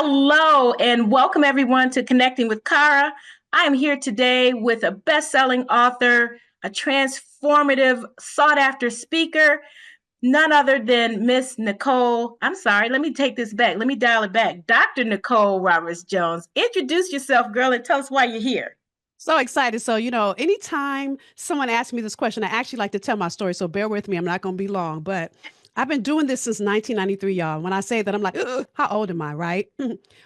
Hello, and welcome everyone to Connecting with Cara. I am here today with a best-selling author, a transformative, sought-after speaker, none other than Miss Nicole. I'm sorry, let me take this back. Let me dial it back. Dr. Nicole Roberts Jones. Introduce yourself, girl, and tell us why you're here. So excited. So, anytime someone asks me this question, I actually like to tell my story. So bear with me. I'm not going to be long, but I've been doing this since 1993, y'all. When I say that, I'm like, "Ugh, how old am I? Right.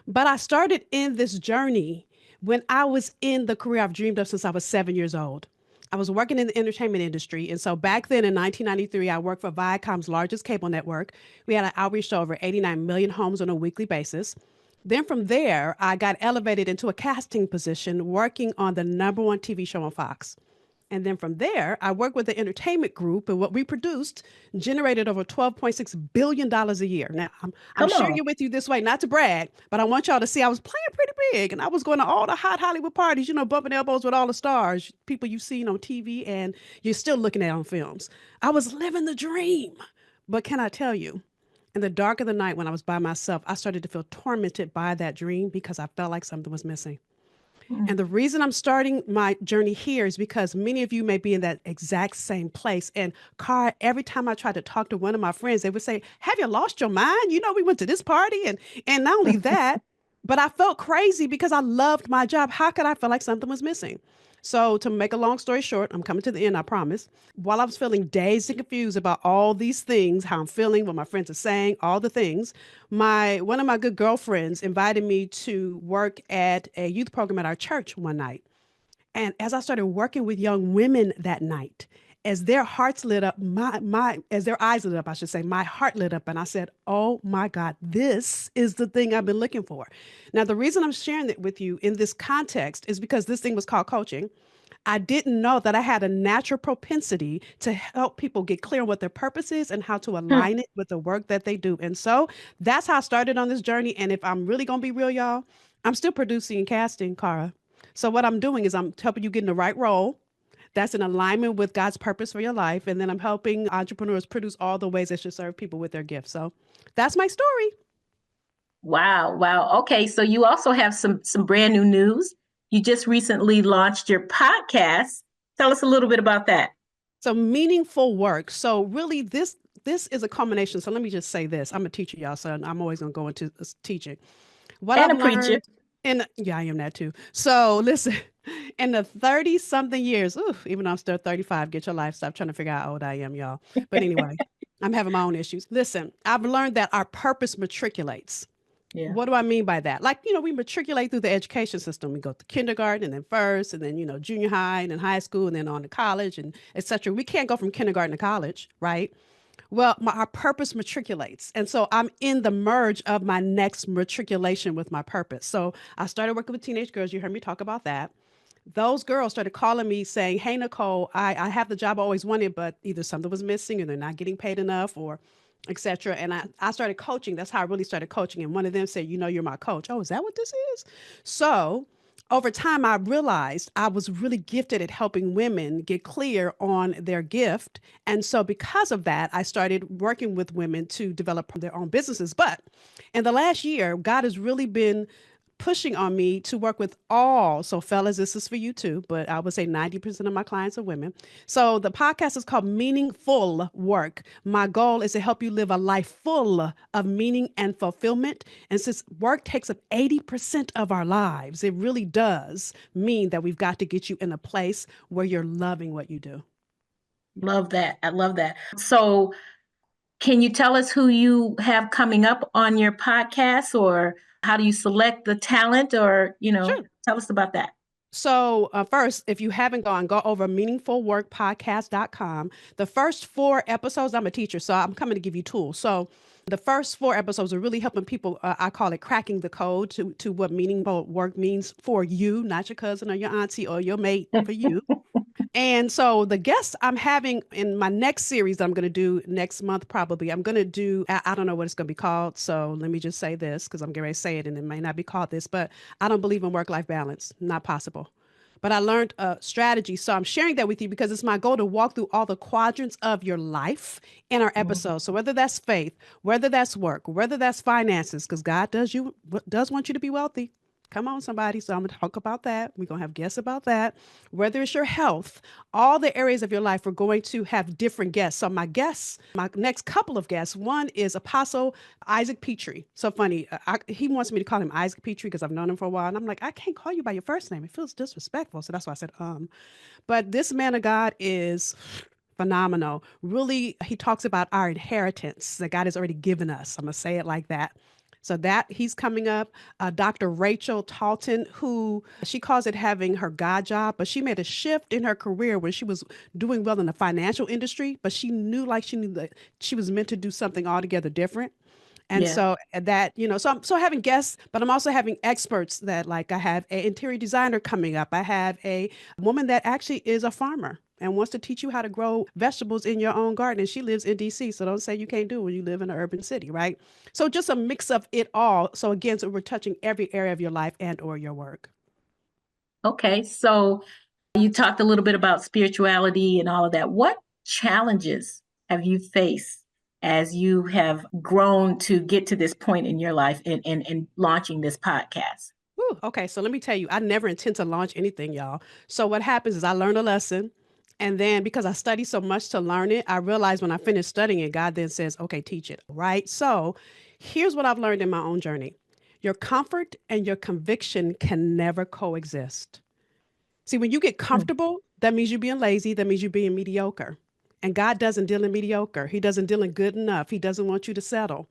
But I started in this journey when I was in the career I've dreamed of since I was 7 years old. I was working in the entertainment industry. And so back then in 1993, I worked for Viacom's largest cable network. We had an outreach to over 89 million homes on a weekly basis. Then from there, I got elevated into a casting position working on the number one TV show on Fox. And then from there, I worked with the entertainment group, and what we produced generated over $12.6 billion a year. Now, I'm Come sharing on. it with you this way, not to brag, but I want y'all to see I was playing pretty big, and I was going to all the hot Hollywood parties, bumping elbows with all the stars, people you've seen on TV and you're still looking at on films. I was living the dream. But can I tell you, in the dark of the night when I was by myself, I started to feel tormented by that dream because I felt like something was missing. And the reason I'm starting my journey here is because many of you may be in that exact same place. And Car, every time I tried to talk to one of my friends, they would say, "Have you lost your mind? We went to this party." And not only that, but I felt crazy because I loved my job. How could I feel like something was missing? So, to make a long story short, I'm coming to the end, I promise. While I was feeling dazed and confused about all these things, how I'm feeling, what my friends are saying, all the things, my one of my good girlfriends invited me to work at a youth program at our church one night. And as I started working with young women that night, as their hearts lit up, my as their eyes lit up, I should say, my heart lit up, and I said, "Oh my God, this is the thing I've been looking for." Now, the reason I'm sharing it with you in this context is because this thing was called coaching. I didn't know that I had a natural propensity to help people get clear on what their purpose is and how to align it with the work that they do. And so that's how I started on this journey. And if I'm really gonna be real, y'all, I'm still producing and casting, Cara. So what I'm doing is I'm helping you get in the right role that's in alignment with God's purpose for your life. And then I'm helping entrepreneurs produce all the ways they should serve people with their gifts. So that's my story. Wow, wow. Okay, so you also have some brand new news. You just recently launched your podcast. Tell us a little bit about that. So meaningful work. So really this is a combination. So let me just say this. I'm a teacher, y'all, so I'm always gonna go into teaching. What And I've a preacher. learned, and yeah, I am that too. So listen, in the 30 something years, ooh, even though I'm still 35, get your life. Stop trying to figure out how old I am, y'all. But anyway, I'm having my own issues. Listen, I've learned that our purpose matriculates. Yeah. What do I mean by that? Like, we matriculate through the education system. We go to kindergarten and then first, and then, junior high and then high school and then on to college and etc. We can't go from kindergarten to college, right? Well, our purpose matriculates. And so I'm in the merge of my next matriculation with my purpose. So I started working with teenage girls. You heard me talk about that. Those girls started calling me saying, "Hey, Nicole, I have the job I always wanted, but either something was missing or they're not getting paid enough or etc." And I started coaching. That's how I really started coaching. And one of them said, "You're my coach." Oh, is that what this is? So over time, I realized I was really gifted at helping women get clear on their gift. And so, because of that, I started working with women to develop their own businesses. But in the last year, God has really been pushing on me to work with all. So, fellas, this is for you too, but I would say 90% of my clients are women. So, the podcast is called Meaningful Work. My goal is to help you live a life full of meaning and fulfillment. And since work takes up 80% of our lives, it really does mean that we've got to get you in a place where you're loving what you do. Love that. I love that. So, can you tell us who you have coming up on your podcast, or how do you select the talent, or, Sure. tell us about that? So, first, if you haven't gone, go over meaningfulworkpodcast.com. The first four episodes, I'm a teacher, so I'm coming to give you tools. So, the first four episodes are really helping people. I call it cracking the code to what meaningful work means for you, not your cousin or your auntie or your mate, for you. And so the guests I'm having in my next series that I'm going to do next month, probably, I'm going to do, I don't know what it's going to be called. So let me just say this because I'm getting ready to say it and it may not be called this, but I don't believe in work life balance. Not possible. but I learned a strategy. So I'm sharing that with you because it's my goal to walk through all the quadrants of your life in our Mhm. episode. So whether that's faith, whether that's work, whether that's finances, because God does want you to be wealthy. Come on, somebody. So I'm going to talk about that. We're going to have guests about that. Whether it's your health, all the areas of your life, we're going to have different guests. So my guests, my next couple of guests, one is Apostle Isaac Petrie. So funny. He wants me to call him Isaac Petrie because I've known him for a while. And I'm like, I can't call you by your first name. It feels disrespectful. So that's why I said. But this man of God is phenomenal. Really, he talks about our inheritance that God has already given us. I'm going to say it like that. So that he's coming up. Dr. Rachel Talton, who she calls it having her God job, but she made a shift in her career when she was doing well in the financial industry, but she knew that she was meant to do something altogether different. And Yeah. so that, so I'm so having guests, but I'm also having experts that like I have an interior designer coming up. I have a woman that actually is a farmer and wants to teach you how to grow vegetables in your own garden. And she lives in DC. So don't say you can't do it when you live in an urban city, right? So just a mix of it all. So again, so we're touching every area of your life and or your work. Okay. So you talked a little bit about spirituality and all of that. What challenges have you faced as you have grown to get to this point in your life in launching this podcast? Whew, okay, so let me tell you, I never intend to launch anything, y'all. So what happens is I learn a lesson, and then because I study so much to learn it, I realize when I finish studying it, God then says, "Okay, teach it." Right? So here's what I've learned in my own journey: your comfort and your conviction can never coexist. See, when you get Mm. comfortable, that means you're being lazy. That means you're being mediocre. And God doesn't deal in mediocre. He doesn't deal in good enough. He doesn't want you to settle.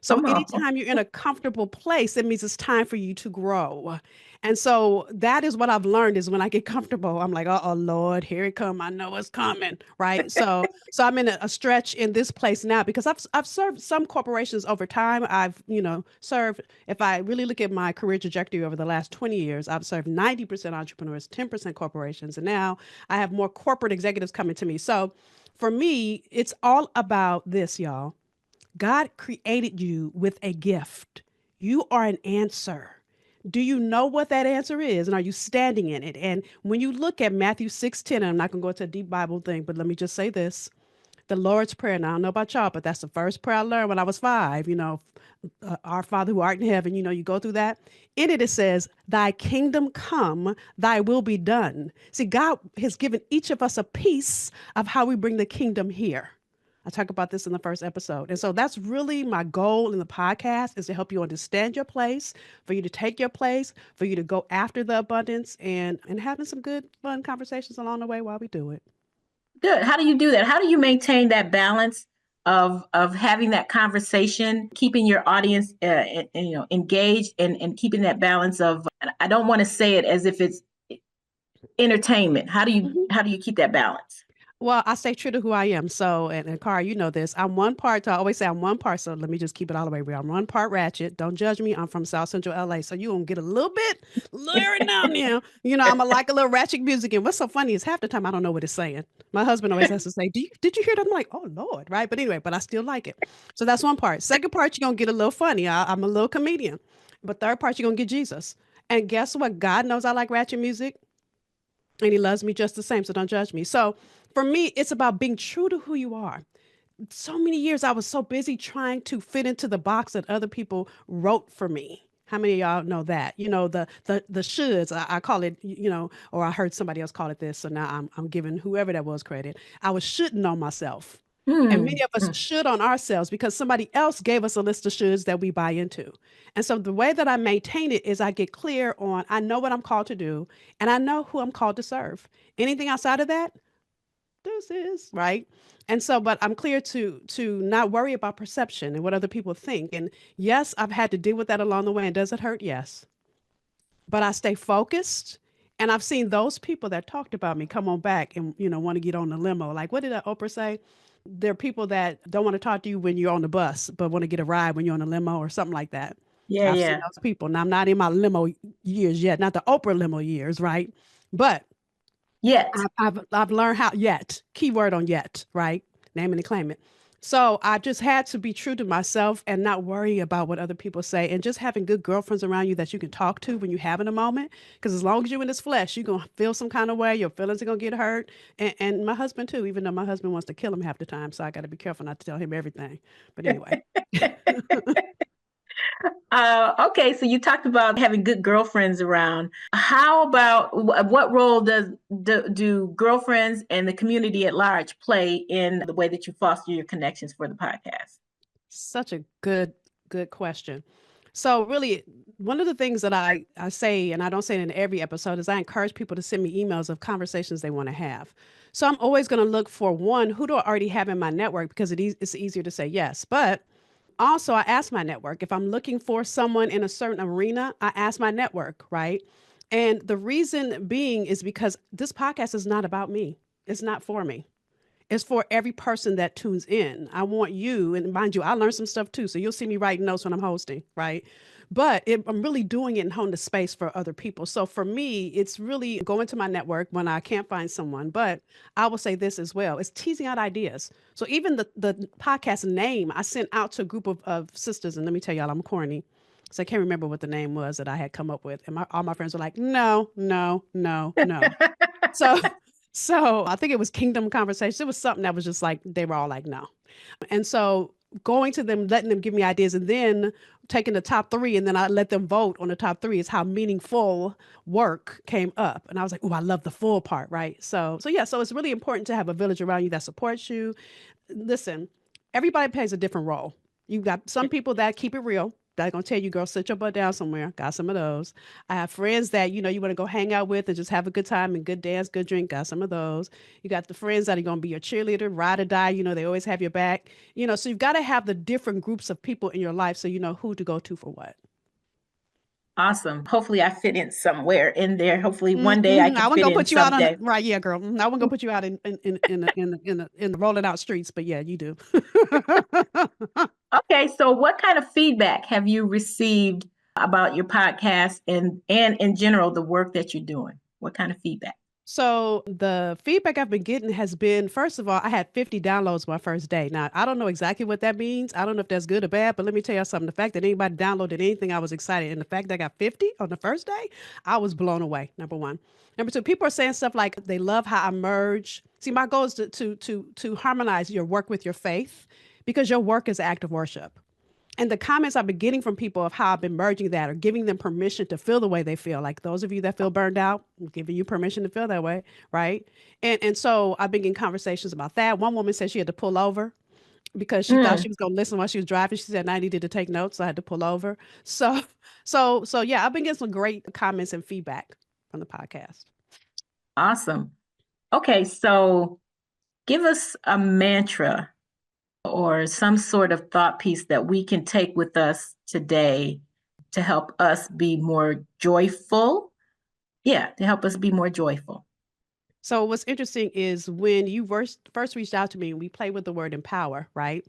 So Come on. anytime you're in a comfortable place, it means it's time for you to grow. And so that is what I've learned is when I get comfortable, I'm like, oh Lord, here it come. I know it's coming. Right. So I'm in a stretch in this place now because I've served some corporations over time. I've, served, if I really look at my career trajectory over the last 20 years, I've served 90% entrepreneurs, 10% corporations. And now I have more corporate executives coming to me. So for me, it's all about this, y'all. God created you with a gift. You are an answer. Do you know what that answer is? And are you standing in it? And when you look at Matthew 6:10, and I'm not going to go into a deep Bible thing, but let me just say this. The Lord's Prayer, and I don't know about y'all, but that's the first prayer I learned when I was 5. Our Father who art in heaven, you go through that. In it, it says, Thy kingdom come, thy will be done. See, God has given each of us a piece of how we bring the kingdom here. I talk about this in the first episode. And so that's really my goal in the podcast is to help you understand your place, for you to take your place, for you to go after the abundance and having some good fun conversations along the way while we do it. Good. How do you do that? How do you maintain that balance of having that conversation, keeping your audience engaged and keeping that balance of I don't want to say it as if it's entertainment. How do you keep that balance? Well, I stay true to who I am. So, and Cara, you know this. I'm one part. I always say I'm one part. So let me just keep it all the way real. I'm one part ratchet. Don't judge me. I'm from South Central LA. So you gonna get a little bit, little every now and then. I'm a, like a little ratchet music. And what's so funny is half the time I don't know what it's saying. My husband always has to say, did you hear that? I'm like, oh Lord, right? But anyway, but I still like it. So that's one part. Second part, you're gonna get a little funny. I'm a little comedian. But third part, you're gonna get Jesus. And guess what? God knows I like ratchet music and he loves me just the same. So don't judge me. So for me, it's about being true to who you are. So many years I was so busy trying to fit into the box that other people wrote for me. How many of y'all know that? The shoulds, I call it, or I heard somebody else call it this. So now I'm giving whoever that was credit. I was shouldn't on myself. And many Hmm. of us should on ourselves because somebody else gave us a list of shoulds that we buy into. And so the way that I maintain it is I get clear on I know what I'm called to do and I know who I'm called to serve. Anything outside of that, deuces, right? And so, but I'm clear to not worry about perception and what other people think. And yes, I've had to deal with that along the way. And does it hurt? Yes. But I stay focused. And I've seen those people that talked about me come on back and want to get on the limo. Like what did that Oprah say? There are people that don't want to talk to you when you're on the bus, but want to get a ride when you're on a limo or something like that. Yeah, I've seen yeah. those people. Now I'm not in my limo years yet, not the Oprah limo years, right? But Yet. I've learned how yet, keyword on yet, right? Name it and claim it. So I just had to be true to myself and not worry about what other people say, and just having good girlfriends around you that you can talk to when you're having a moment. Because as long as you're in this flesh, you're going to feel some kind of way. Your feelings are going to get hurt. And my husband, too, even though my husband wants to kill him half the time. So I got to be careful not to tell him everything. But anyway. Okay, so you talked about having good girlfriends around. How about what role do girlfriends and the community at large play in the way that you foster your connections for the podcast? Such a good question. So really, one of the things that I say, and I don't say it in every episode, is I encourage people to send me emails of conversations they want to have. So I'm always going to look for one, who do I already have in my network, because it's easier to say yes. But also, I ask my network if I'm looking for someone in a certain arena. I ask my network, right? And the reason being is because this podcast is not about me. It's not for me. It's for every person that tunes in. I want you, and mind you, I learned some stuff too. So you'll see me writing notes when I'm hosting, right? But I'm really doing it and holding the space for other people. So for me, it's really going to my network when I can't find someone. But I will say this as well: it's teasing out ideas. So even the podcast name I sent out to a group of sisters, and let me tell y'all, I'm corny. So I can't remember what the name was that I had come up with. And all my friends were like, no, no, no, no. So so I think it was Kingdom Conversation. It was something that was just like they were all like, no. And so going to them, letting them give me ideas, and then taking the top three, and then I let them vote on the top three is how meaningful work came up. And I was like, oh, I love the full part, right? So yeah, so it's really important to have a village around you that supports you. Listen, everybody plays a different role. You've got some people that keep it real. They're gonna tell you, girl, sit your butt down somewhere. Got some of those. I have friends that you want to go hang out with and just have a good time and good dance, good drink. Got some of those. You got the friends that are gonna be your cheerleader, ride or die. They always have your back. So you've got to have the different groups of people in your life so you know who to go to for what. Awesome. Hopefully, I fit in somewhere in there. Hopefully, one day I I can wasn't fit gonna in put you out on someday. right, yeah, girl. I wasn't gonna put you out in the rolling out streets, but yeah, you do. Okay, so what kind of feedback have you received about your podcast and in general the work that you're doing? What kind of feedback? So the feedback I've been getting has been, first of all, I had 50 downloads my first day. Now, I don't know exactly what that means. I don't know if that's good or bad, but let me tell you something. The fact that anybody downloaded anything, I was excited. And the fact that I got 50 on the first day, I was blown away. Number one. Number two, people are saying stuff like they love how I merge. See, my goal is to harmonize your work with your faith, because your work is an act of worship. And the comments I've been getting from people of how I've been merging that, or giving them permission to feel the way they feel. Like those of you that feel burned out, I'm giving you permission to feel that way, right? And so I've been in conversations about that. One woman said she had to pull over because she thought she Mm, was going to listen while she was driving. She said I needed to take notes, so I had to pull over. So yeah, I've been getting some great comments and feedback from the podcast. awesome. Okay, so give us a mantra or some sort of thought piece that we can take with us today to help us be more joyful. Yeah, to help us be more joyful. So what's interesting is when you first reached out to me, we played with the word empower, right?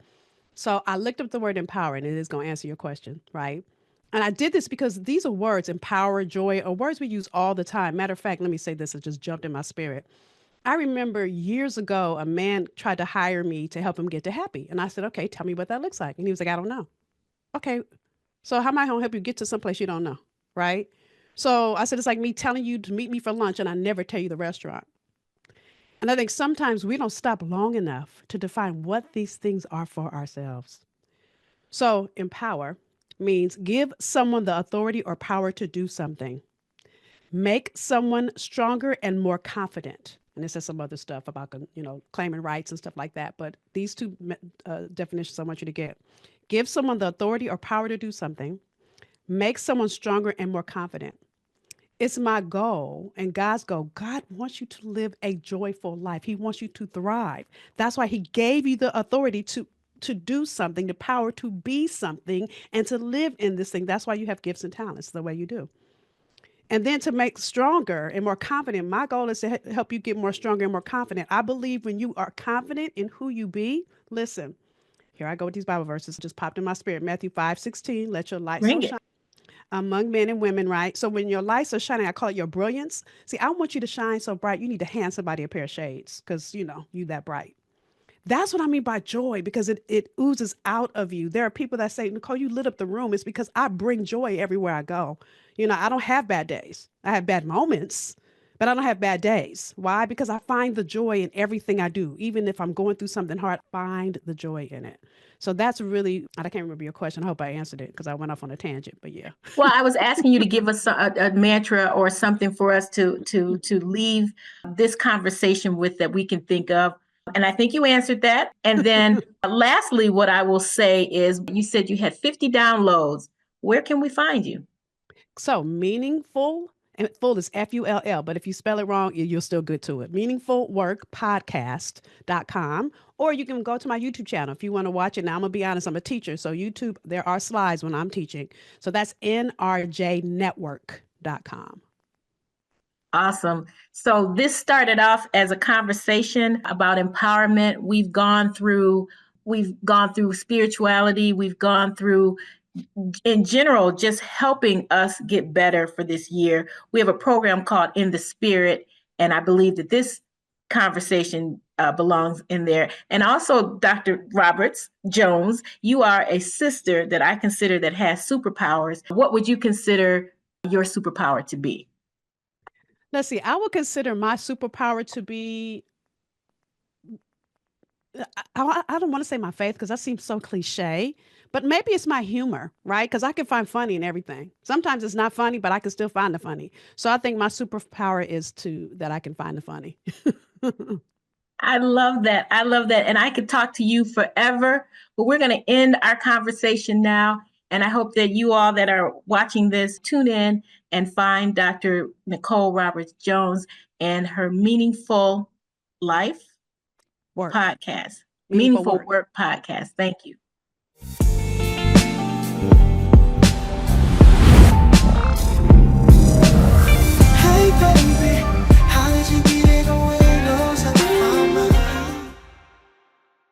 So I looked up the word empower, and it is going to answer your question, right? And I did this because these are words, empower, joy, are words we use all the time. Matter of fact, let me say this, it just jumped in my spirit. I remember years ago, a man tried to hire me to help him get to happy. And I said, okay, tell me what that looks like. And he was like, I don't know. Okay, so how am I going to help you get to someplace you don't know? Right? So I said, it's like me telling you to meet me for lunch and I never tell you the restaurant. And I think sometimes we don't stop long enough to define what these things are for ourselves. So, empower means give someone the authority or power to do something, make someone stronger and more confident. And this is some other stuff about, claiming rights and stuff like that. But these two definitions I want you to get: give someone the authority or power to do something, make someone stronger and more confident. It's my goal and God's goal. God wants you to live a joyful life. He wants you to thrive. That's why he gave you the authority to do something, the power to be something and to live in this thing. That's why you have gifts and talents the way you do. And then to make stronger and more confident. My goal is to help you get more stronger and more confident. I believe when you are confident in who you be, listen, here I go with these Bible verses just popped in my spirit. Matthew 5:16, let your light so Bring shine it. among men and women, right? So when your lights are shining, I call it your brilliance. See, I want you to shine so bright, you need to hand somebody a pair of shades because, you that bright. That's what I mean by joy, because it oozes out of you. There are people that say, Nicole, you lit up the room. It's because I bring joy everywhere I go. I don't have bad days. I have bad moments, but I don't have bad days. Why? Because I find the joy in everything I do. Even if I'm going through something hard, find the joy in it. So that's really, I can't remember your question. I hope I answered it because I went off on a tangent, but yeah. Well, I was asking you to give us a mantra or something for us to leave this conversation with that we can think of. And I think you answered that. And then lastly, what I will say is you said you had 50 downloads. Where can we find you? So meaningful, and full is FULL, but if you spell it wrong, you're still good to it. MeaningFULLWorkPodcast.com. Or you can go to my YouTube channel if you want to watch it. Now, I'm going to be honest, I'm a teacher. So YouTube, there are slides when I'm teaching. So that's NRJNetwork.com. Awesome. So this started off as a conversation about empowerment. We've gone through spirituality. We've gone through in general, just helping us get better for this year. We have a program called In the Spirit, and I believe that this conversation belongs in there. And also, Dr. Roberts Jones, you are a sister that I consider that has superpowers. What would you consider your superpower to be? Let's see, I would consider my superpower to be, I don't want to say my faith because that seems so cliche, but maybe it's my humor, right? Because I can find funny in everything. Sometimes it's not funny, but I can still find the funny. So I think my superpower is that I can find the funny. I love that. I love that. And I could talk to you forever, but we're going to end our conversation now. And I hope that you all that are watching this tune in and find Dr. Nicole Roberts Jones and her Meaningful Life Work. podcast, Meaningful Meaningful work. Work podcast. Thank you.